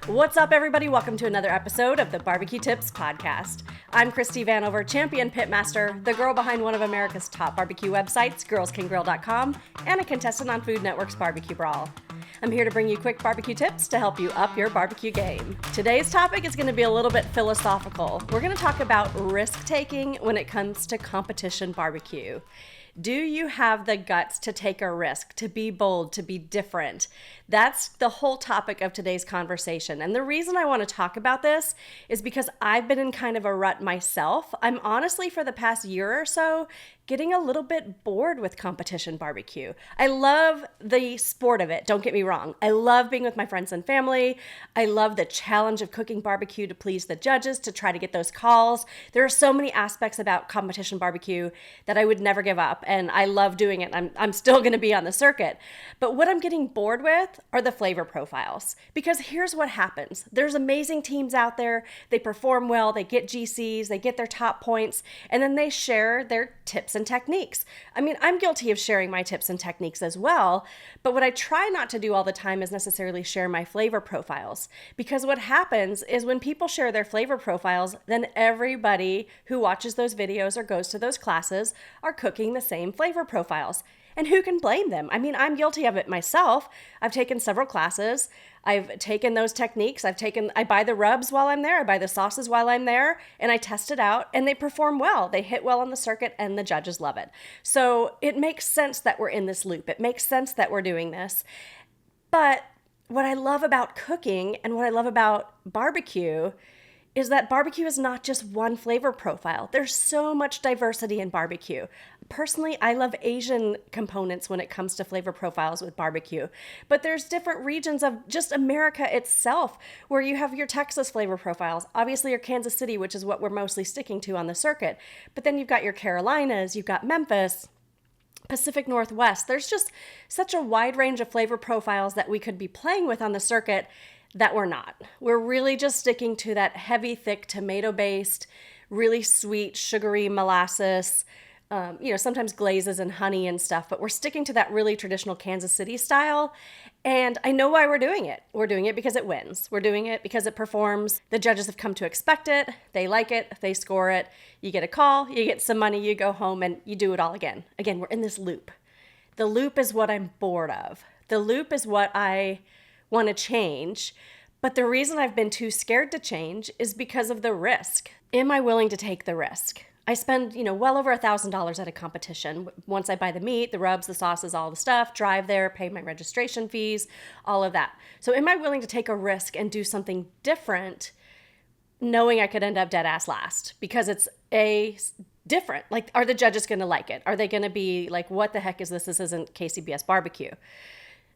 What's up, everybody? Welcome to another episode of the BBQ Tips Podcast. I'm Christie Vanover, champion pitmaster, the girl behind one of America's top barbecue websites, girlscangrill.com, and a contestant on Food Network's Barbecue Brawl. I'm here to bring you quick barbecue tips to help you up your barbecue game. Today's topic is going to be a little bit philosophical. We're going to talk about risk-taking when it comes to competition barbecue. Do you have the guts to take a risk, to be bold, to be different? That's the whole topic of today's conversation. And the reason I want to talk about this is because I've been in kind of a rut myself. I'm honestly, for the past year or so, getting a little bit bored with competition barbecue. I love the sport of it, don't get me wrong. I love being with my friends and family. I love the challenge of cooking barbecue to please the judges, to try to get those calls. There are so many aspects about competition barbecue that I would never give up, and I love doing it. I'm still going to be on the circuit. But what I'm getting bored with are the flavor profiles, because here's what happens. There's amazing teams out there. They perform well, they get GCs, they get their top points, and then they share their tips and techniques. I mean, I'm guilty of sharing my tips and techniques as well, but what I try not to do all the time is necessarily share my flavor profiles, because what happens is when people share their flavor profiles, then everybody who watches those videos or goes to those classes are cooking the same flavor profiles. And who can blame them? I mean, I'm guilty of it myself. I've taken several classes. I've taken those techniques. I buy the rubs while I'm there. I buy the sauces while I'm there, and I test it out, and they perform well. They hit well on the circuit, and the judges love it. So it makes sense that we're in this loop. It makes sense that we're doing this. But what I love about cooking and what I love about barbecue is that barbecue is not just one flavor profile. There's so much diversity in barbecue. Personally, I love Asian components when it comes to flavor profiles with barbecue, but there's different regions of just America itself where you have your Texas flavor profiles, obviously your Kansas City, which is what we're mostly sticking to on the circuit, but then you've got your Carolinas, you've got Memphis, Pacific Northwest. There's just such a wide range of flavor profiles that we could be playing with on the circuit that we're not. We're really just sticking to that heavy, thick, tomato-based, really sweet, sugary molasses, sometimes glazes and honey and stuff, but we're sticking to that really traditional Kansas City style. And I know why we're doing it. We're doing it because it wins. We're doing it because it performs. The judges have come to expect it. They like it. They score it. You get a call, you get some money, you go home, and you do it all again. Again, we're in this loop. The loop is what I'm bored of. The loop is what I want to change, but the reason I've been too scared to change is because of the risk. Am I willing to take the risk? I spend, well over $1,000 at a competition. Once I buy the meat, the rubs, the sauces, all the stuff, drive there, pay my registration fees, all of that. So am I willing to take a risk and do something different, knowing I could end up dead ass last? Because it's different. Like, are the judges going to like it? Are they going to be like, what the heck is this? This isn't KCBS barbecue.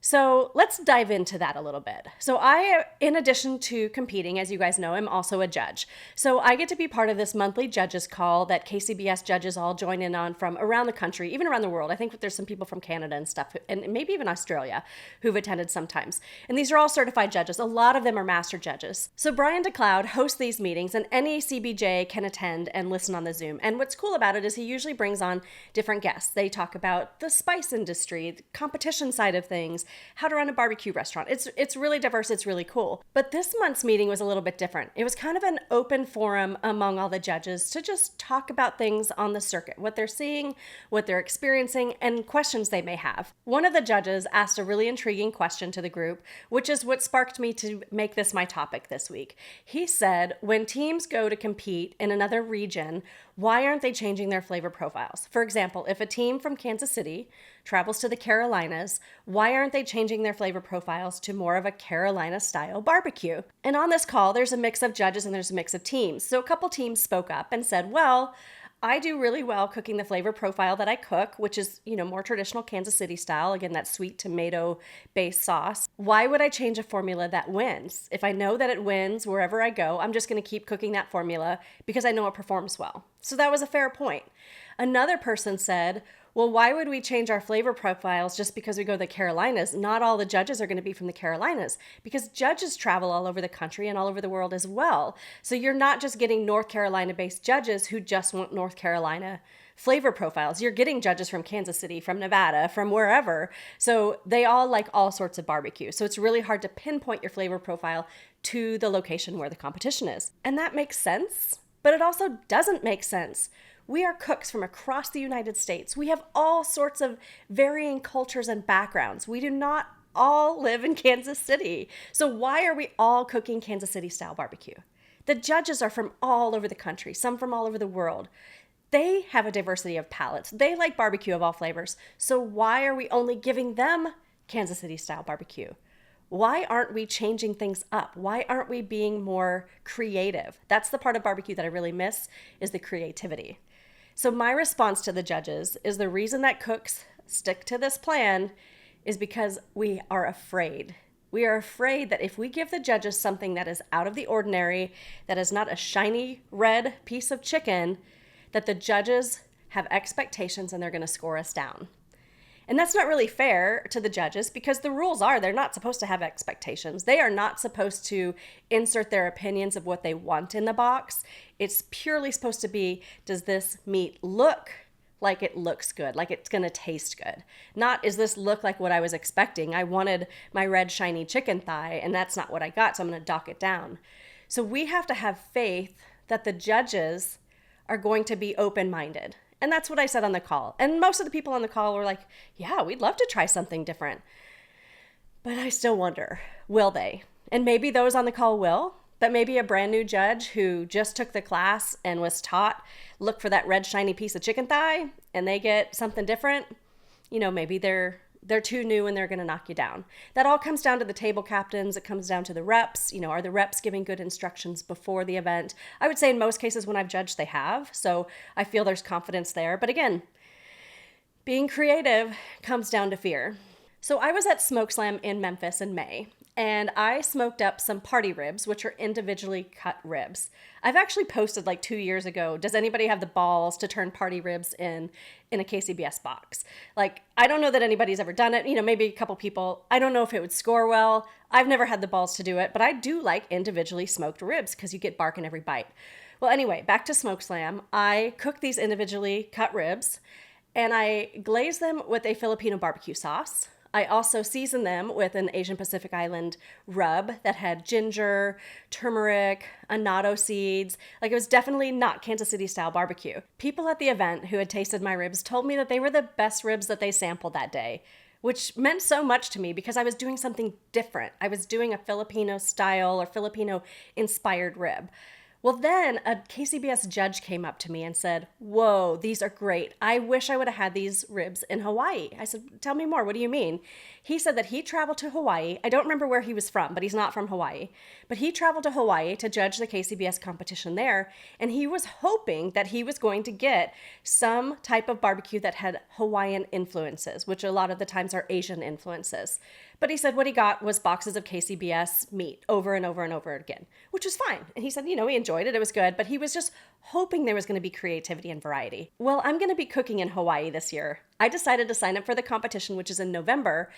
So let's dive into that a little bit. So I, in addition to competing, as you guys know, I'm also a judge. So I get to be part of this monthly judges call that KCBS judges all join in on from around the country, even around the world. I think there's some people from Canada and stuff, and maybe even Australia, who've attended sometimes. And these are all certified judges. A lot of them are master judges. So Brian DeCloud hosts these meetings, and any CBJ can attend and listen on the Zoom. And what's cool about it is he usually brings on different guests. They talk about the spice industry, the competition side of things, how to run a barbecue restaurant. It's really diverse. It's really cool. But this month's meeting was a little bit different. It was kind of an open forum among all the judges to just talk about things on the circuit, what they're seeing, what they're experiencing, and questions they may have. One of the judges asked a really intriguing question to the group, which is what sparked me to make this my topic this week. He said, when teams go to compete in another region, why aren't they changing their flavor profiles? For example, if a team from Kansas City travels to the Carolinas, why aren't they changing their flavor profiles to more of a Carolina-style barbecue? And on this call, there's a mix of judges and there's a mix of teams. So a couple teams spoke up and said, well, I do really well cooking the flavor profile that I cook, which is, more traditional Kansas City style. Again, that sweet tomato-based sauce. Why would I change a formula that wins? If I know that it wins wherever I go, I'm just going to keep cooking that formula because I know it performs well. So that was a fair point. Another person said, well, why would we change our flavor profiles just because we go to the Carolinas? Not all the judges are going to be from the Carolinas, because judges travel all over the country and all over the world as well. So you're not just getting North Carolina-based judges who just want North Carolina flavor profiles. You're getting judges from Kansas City, from Nevada, from wherever. So they all like all sorts of barbecue. So it's really hard to pinpoint your flavor profile to the location where the competition is. And that makes sense, but it also doesn't make sense. We are cooks from across the United States. We have all sorts of varying cultures and backgrounds. We do not all live in Kansas City. So why are we all cooking Kansas City style barbecue? The judges are from all over the country, some from all over the world. They have a diversity of palates. They like barbecue of all flavors. So why are we only giving them Kansas City style barbecue? Why aren't we changing things up? Why aren't we being more creative? That's the part of barbecue that I really miss, is the creativity. So my response to the judges is the reason that cooks stick to this plan is because we are afraid. We are afraid that if we give the judges something that is out of the ordinary, that is not a shiny red piece of chicken, that the judges have expectations and they're going to score us down. And that's not really fair to the judges because the rules are they're not supposed to have expectations. They are not supposed to insert their opinions of what they want in the box. It's purely supposed to be, does this meat look like it looks good, like it's going to taste good? Not, is this look like what I was expecting? I wanted my red shiny chicken thigh and that's not what I got, so I'm going to dock it down. So we have to have faith that the judges are going to be open-minded. And that's what I said on the call. And most of the people on the call were like, yeah, we'd love to try something different. But I still wonder, will they? And maybe those on the call will, but maybe a brand new judge who just took the class and was taught, look for that red shiny piece of chicken thigh, and they get something different, maybe they're too new and they're going to knock you down. That all comes down to the table captains. It comes down to the reps. Are the reps giving good instructions before the event? I would say in most cases when I've judged, they have. So I feel there's confidence there. But again, being creative comes down to fear. So I was at Smoke Slam in Memphis in May, and I smoked up some party ribs, which are individually cut ribs. I've actually posted like 2 years ago, does anybody have the balls to turn party ribs in a KCBS box? Like, I don't know that anybody's ever done it. Maybe a couple people. I don't know if it would score well. I've never had the balls to do it, but I do like individually smoked ribs because you get bark in every bite. Well, anyway, back to Smoke Slam. I cook these individually cut ribs and I glaze them with a Filipino barbecue sauce. I also seasoned them with an Asian Pacific Island rub that had ginger, turmeric, annatto seeds. Like, it was definitely not Kansas City style barbecue. People at the event who had tasted my ribs told me that they were the best ribs that they sampled that day, which meant so much to me because I was doing something different. I was doing a Filipino style or Filipino inspired rib. Well, then a KCBS judge came up to me and said, whoa, these are great. I wish I would have had these ribs in Hawaii. I said, tell me more. What do you mean? He said that he traveled to Hawaii. I don't remember where he was from, but he's not from Hawaii. But he traveled to Hawaii to judge the KCBS competition there. And he was hoping that he was going to get some type of barbecue that had Hawaiian influences, which a lot of the times are Asian influences. But he said what he got was boxes of KCBS meat over and over and over again, which was fine. And he said, he enjoyed it. It was good. But he was just hoping there was going to be creativity and variety. Well, I'm going to be cooking in Hawaii this year. I decided to sign up for the competition, which is in November.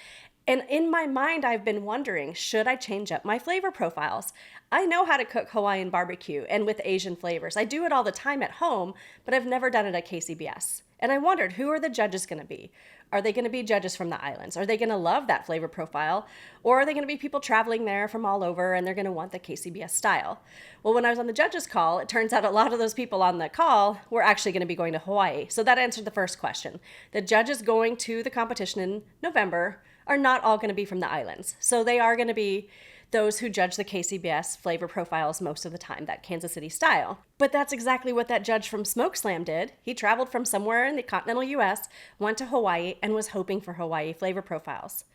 And in my mind, I've been wondering, should I change up my flavor profiles? I know how to cook Hawaiian barbecue and with Asian flavors. I do it all the time at home, but I've never done it at KCBS. And I wondered, who are the judges going to be? Are they going to be judges from the islands? Are they going to love that flavor profile? Or are they going to be people traveling there from all over and they're going to want the KCBS style? Well, when I was on the judges call, it turns out a lot of those people on the call were actually going to be going to Hawaii. So that answered the first question. The judges going to the competition in November are not all going to be from the islands. So they are going to be those who judge the KCBS flavor profiles most of the time, that Kansas City style. But that's exactly what that judge from Smoke Slam did. He traveled from somewhere in the continental US, went to Hawaii, and was hoping for Hawaii flavor profiles.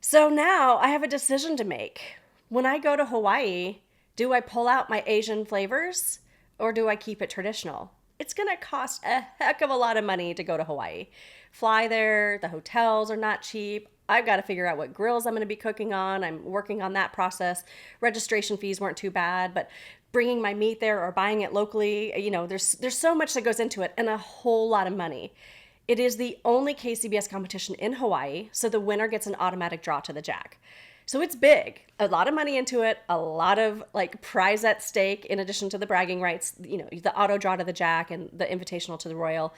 So now I have a decision to make. When I go to Hawaii, do I pull out my Asian flavors or do I keep it traditional? It's going to cost a heck of a lot of money to go to Hawaii. Fly there, the hotels are not cheap. I've got to figure out what grills I'm going to be cooking on. I'm working on that process. Registration fees weren't too bad, but bringing my meat there or buying it locally, there's so much that goes into it and a whole lot of money. It is the only KCBS competition in Hawaii, so the winner gets an automatic draw to the Jack. So it's big, a lot of money into it, a lot of like prize at stake in addition to the bragging rights, the auto draw to the Jack and the invitational to the Royal.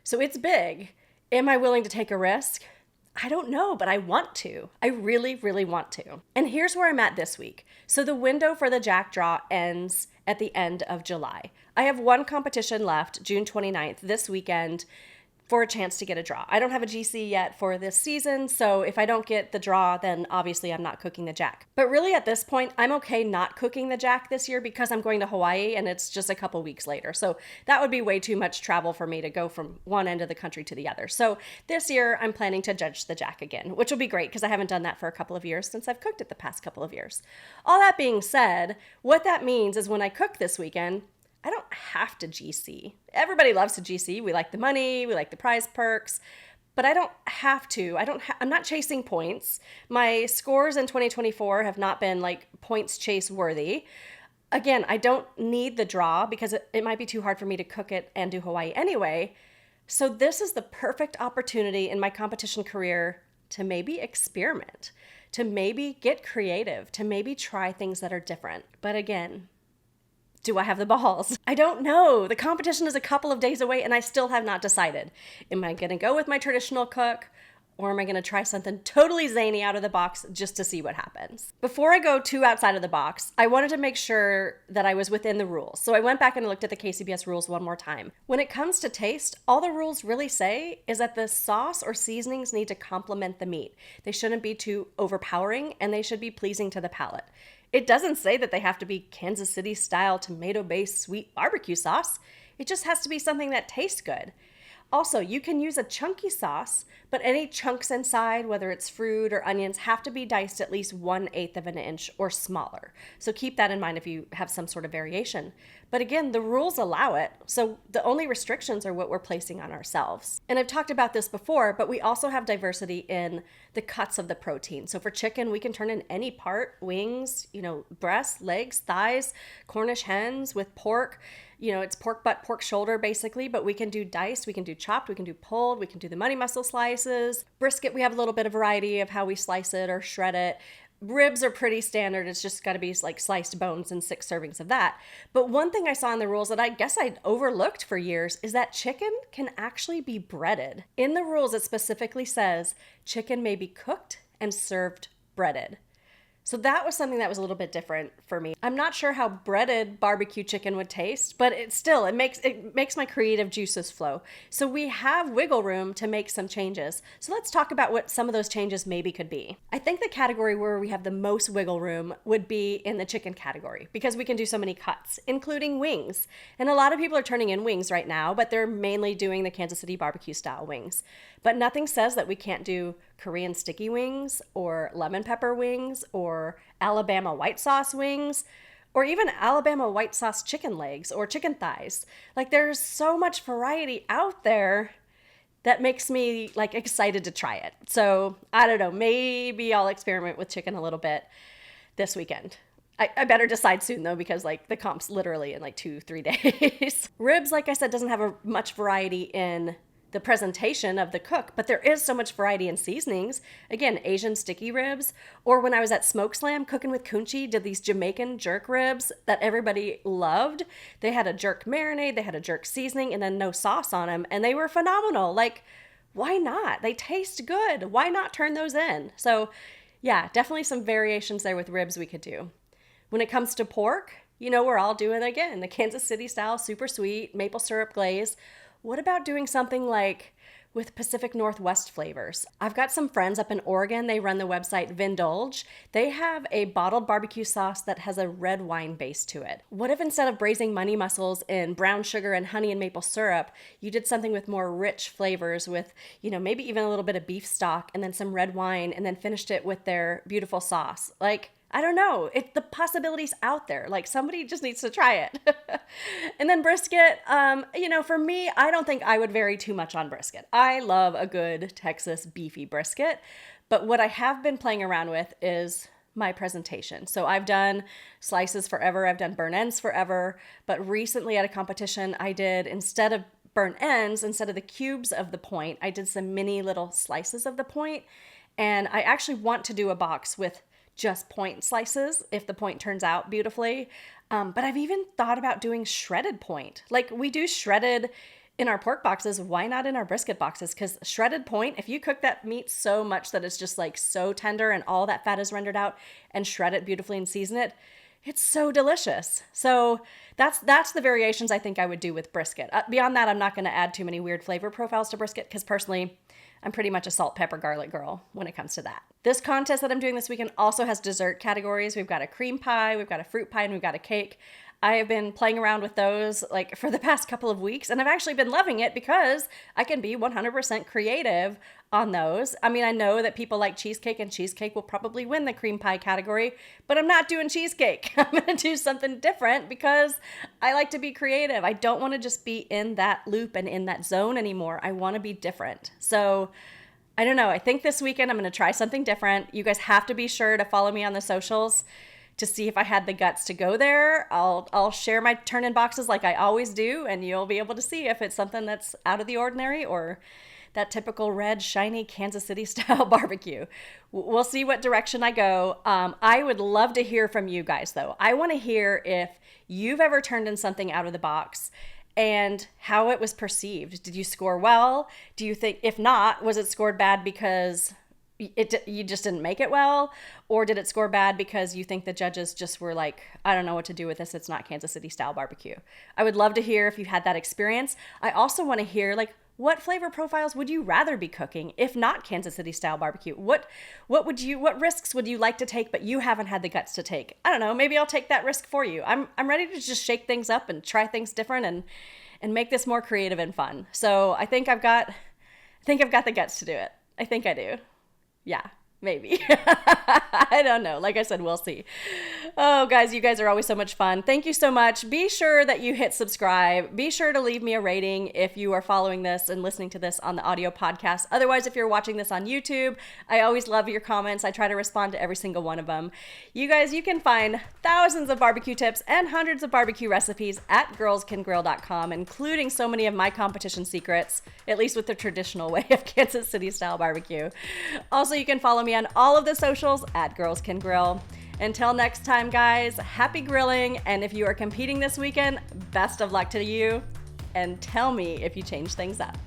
So it's big. Am I willing to take a risk? I don't know, but I want to. I really, really want to. And here's where I'm at this week. So the window for the Jack draw ends at the end of July. I have one competition left, June 29th, this weekend, for a chance to get a draw. I don't have a GC yet for this season, so if I don't get the draw, then obviously I'm not cooking the Jack. But really at this point, I'm okay not cooking the Jack this year because I'm going to Hawaii and it's just a couple weeks later. So that would be way too much travel for me to go from one end of the country to the other. So this year I'm planning to judge the Jack again, which will be great because I haven't done that for a couple of years since I've cooked it the past couple of years. All that being said, what that means is when I cook this weekend, I don't have to GC. Everybody loves to GC. We like the money, we like the prize perks, but I don't have to. I'm not chasing points. My scores in 2024 have not been like points chase worthy. Again, I don't need the draw because it might be too hard for me to cook it and do Hawaii anyway. So this is the perfect opportunity in my competition career to maybe experiment, to maybe get creative, to maybe try things that are different. But again, do I have the balls? I don't know. The competition is a couple of days away and I still have not decided. Am I going to go with my traditional cook or am I going to try something totally zany out of the box just to see what happens? Before I go too outside of the box, I wanted to make sure that I was within the rules. So I went back and looked at the KCBS rules one more time. When it comes to taste, all the rules really say is that the sauce or seasonings need to complement the meat. They shouldn't be too overpowering and they should be pleasing to the palate. It doesn't say that they have to be Kansas City style tomato-based sweet barbecue sauce. It just has to be something that tastes good. Also, you can use a chunky sauce, but any chunks inside, whether it's fruit or onions, have to be diced at least 1/8 of an inch or smaller. So keep that in mind if you have some sort of variation. But again, the rules allow it, so the only restrictions are what we're placing on ourselves. And I've talked about this before, but we also have diversity in the cuts of the protein. So for chicken, we can turn in any part, wings, breasts, legs, thighs, Cornish hens. With pork, it's pork butt, pork shoulder basically, but we can do diced, we can do chopped, we can do pulled, we can do the money muscle slices. Brisket, we have a little bit of variety of how we slice it or shred it. Ribs are pretty standard. It's just got to be like sliced bones and 6 servings of that. But one thing I saw in the rules that I guess I'd overlooked for years is that chicken can actually be breaded. In the rules, it specifically says chicken may be cooked and served breaded. So that was something that was a little bit different for me. I'm not sure how breaded barbecue chicken would taste, but it makes my creative juices flow. So we have wiggle room to make some changes. So let's talk about what some of those changes maybe could be. I think the category where we have the most wiggle room would be in the chicken category because we can do so many cuts, including wings. And a lot of people are turning in wings right now, but they're mainly doing the Kansas City barbecue style wings. But nothing says that we can't do Korean sticky wings or lemon pepper wings or Alabama white sauce wings or even Alabama white sauce chicken legs or chicken thighs. Like there's so much variety out there that makes me like excited to try it. So I don't know, maybe I'll experiment with chicken a little bit this weekend. I better decide soon though, because like the comp's literally in like 2-3 days. Ribs, like I said, doesn't have much variety in the presentation of the cook, but there is so much variety in seasonings. Again, Asian sticky ribs, or when I was at Smoke Slam cooking with Kunchi, did these Jamaican jerk ribs that everybody loved. They had a jerk marinade, they had a jerk seasoning, and then no sauce on them, and they were phenomenal. Like, why not? They taste good. Why not turn those in? So yeah, definitely some variations there with ribs we could do. When it comes to pork, we're all doing, again, the Kansas City style, super sweet, maple syrup glaze. What about doing something like with Pacific Northwest flavors? I've got some friends up in Oregon. They run the website Vindulge. They have a bottled barbecue sauce that has a red wine base to it. What if instead of braising money mussels in brown sugar and honey and maple syrup, you did something with more rich flavors with, maybe even a little bit of beef stock and then some red wine and then finished it with their beautiful sauce? Like, I don't know. The possibility's out there. Like somebody just needs to try it. And then brisket, for me, I don't think I would vary too much on brisket. I love a good Texas beefy brisket, but what I have been playing around with is my presentation. So I've done slices forever. I've done burnt ends forever, but recently at a competition, I did, instead of burnt ends, instead of the cubes of the point, I did some mini little slices of the point. And I actually want to do a box with just point slices if the point turns out beautifully. But I've even thought about doing shredded point. Like we do shredded in our pork boxes, why not in our brisket boxes? Because shredded point, if you cook that meat so much that it's just like so tender and all that fat is rendered out and shred it beautifully and season it, it's so delicious. So that's the variations I think I would do with brisket. Beyond that, I'm not going to add too many weird flavor profiles to brisket because personally, I'm pretty much a salt, pepper, garlic girl when it comes to that. This contest that I'm doing this weekend also has dessert categories. We've got a cream pie, we've got a fruit pie, and we've got a cake. I have been playing around with those like for the past couple of weeks, and I've actually been loving it because I can be 100% creative on those. I mean, I know that people like cheesecake, and cheesecake will probably win the cream pie category, but I'm not doing cheesecake. I'm going to do something different because I like to be creative. I don't want to just be in that loop and in that zone anymore. I want to be different. So I don't know. I think this weekend I'm going to try something different. You guys have to be sure to follow me on the socials to see if I had the guts to go there. I'll share my turn-in boxes like I always do, and you'll be able to see if it's something that's out of the ordinary or that typical red, shiny Kansas City style barbecue. We'll see what direction I go. I would love to hear from you guys though. I want to hear if you've ever turned in something out of the box and how it was perceived. Did you score well? Do you think, if not, was it scored bad because you just didn't make it well? Or did it score bad because you think the judges just were like, I don't know what to do with this, it's not Kansas City style barbecue? I would love to hear if you had that experience. I also want to hear like, what flavor profiles would you rather be cooking if not Kansas City style barbecue? What risks would you like to take but you haven't had the guts to take? I don't know, maybe I'll take that risk for you. I'm ready to just shake things up and try things different and make this more creative and fun. So I think I've got the guts to do it. I think I do. Yeah, maybe. I don't know. Like I said, we'll see. Oh, guys, you guys are always so much fun. Thank you so much. Be sure that you hit subscribe. Be sure to leave me a rating if you are following this and listening to this on the audio podcast. Otherwise, if you're watching this on YouTube, I always love your comments. I try to respond to every single one of them. You guys, you can find thousands of barbecue tips and hundreds of barbecue recipes at girlscangrill.com, including so many of my competition secrets, at least with the traditional way of Kansas City style barbecue. Also, you can follow me on all of the socials at Girls Can Grill. Until next time, guys, happy grilling. And if you are competing this weekend, best of luck to you. And tell me if you change things up.